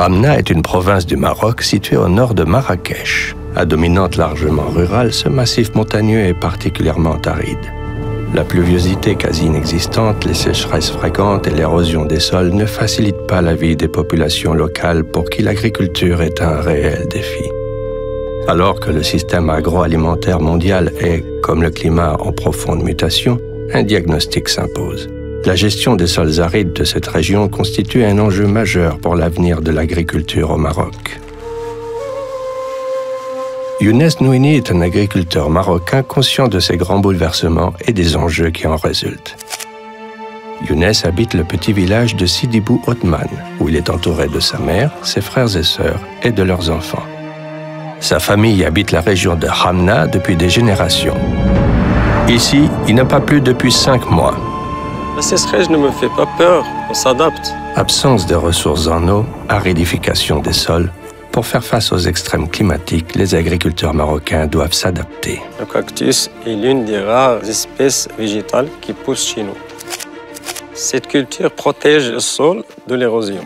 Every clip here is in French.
Hamna est une province du Maroc située au nord de Marrakech. À dominante largement rurale, ce massif montagneux est particulièrement aride. La pluviosité quasi inexistante, les sécheresses fréquentes et l'érosion des sols ne facilitent pas la vie des populations locales pour qui l'agriculture est un réel défi. Alors que le système agroalimentaire mondial est, comme le climat, en profonde mutation, un diagnostic s'impose. La gestion des sols arides de cette région constitue un enjeu majeur pour l'avenir de l'agriculture au Maroc. Younes Nouini est un agriculteur marocain conscient de ces grands bouleversements et des enjeux qui en résultent. Younes habite le petit village de Sidi Bou Othman, où il est entouré de sa mère, ses frères et sœurs et de leurs enfants. Sa famille habite la région de Hamna depuis des générations. Ici, il n'a pas plu depuis 5 mois. La sécheresse ne me fait pas peur, on s'adapte. Absence de ressources en eau, aridification des sols. Pour faire face aux extrêmes climatiques, les agriculteurs marocains doivent s'adapter. Le cactus est l'une des rares espèces végétales qui poussent chez nous. Cette culture protège le sol de l'érosion.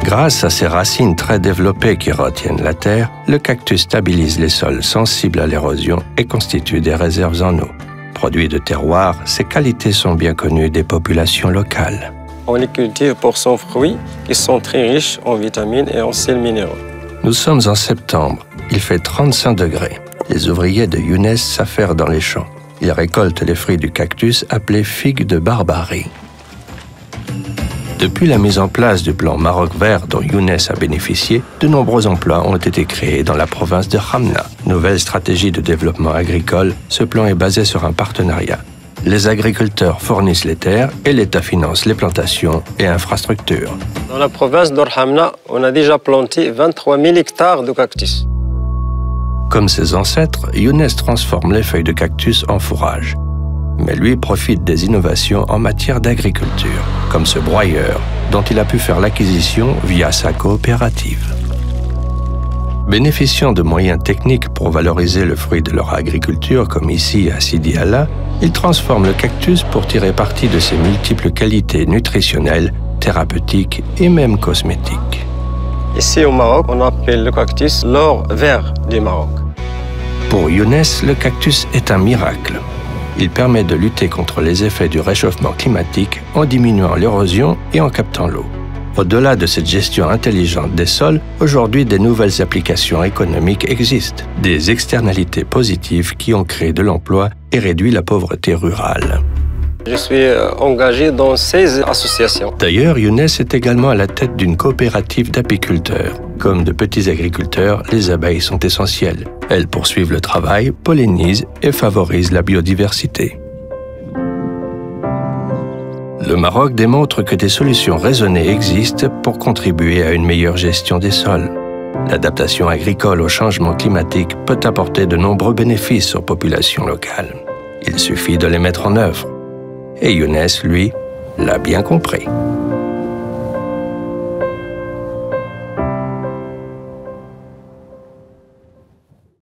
Grâce à ses racines très développées qui retiennent la terre, le cactus stabilise les sols sensibles à l'érosion et constitue des réserves en eau. Produit de terroir, ses qualités sont bien connues des populations locales. On les cultive pour son fruit, qui sont très riches en vitamines et en sels minéraux. Nous sommes en septembre. Il fait 35 degrés. Les ouvriers de Younes s'affairent dans les champs. Ils récoltent les fruits du cactus appelés figues de Barbarie. Depuis la mise en place du plan Maroc vert dont Younes a bénéficié, de nombreux emplois ont été créés dans la province de Hamna. Nouvelle stratégie de développement agricole, ce plan est basé sur un partenariat. Les agriculteurs fournissent les terres et l'État finance les plantations et infrastructures. Dans la province d'Hamna, on a déjà planté 23 000 hectares de cactus. Comme ses ancêtres, Younes transforme les feuilles de cactus en fourrage. Mais lui profite des innovations en matière d'agriculture, comme ce broyeur, dont il a pu faire l'acquisition via sa coopérative. Bénéficiant de moyens techniques pour valoriser le fruit de leur agriculture, comme ici à Sidi Allah, ils transforment le cactus pour tirer parti de ses multiples qualités nutritionnelles, thérapeutiques et même cosmétiques. Ici au Maroc, on appelle le cactus l'or vert du Maroc. Pour Younes, le cactus est un miracle. Il permet de lutter contre les effets du réchauffement climatique en diminuant l'érosion et en captant l'eau. Au-delà de cette gestion intelligente des sols, aujourd'hui, des nouvelles applications économiques existent, des externalités positives qui ont créé de l'emploi et réduit la pauvreté rurale. Je suis engagé dans 16 associations. D'ailleurs, Younes est également à la tête d'une coopérative d'apiculteurs. Comme de petits agriculteurs, les abeilles sont essentielles. Elles poursuivent le travail, pollinisent et favorisent la biodiversité. Le Maroc démontre que des solutions raisonnées existent pour contribuer à une meilleure gestion des sols. L'adaptation agricole au changement climatique peut apporter de nombreux bénéfices aux populations locales. Il suffit de les mettre en œuvre. Et Younes, lui, l'a bien compris.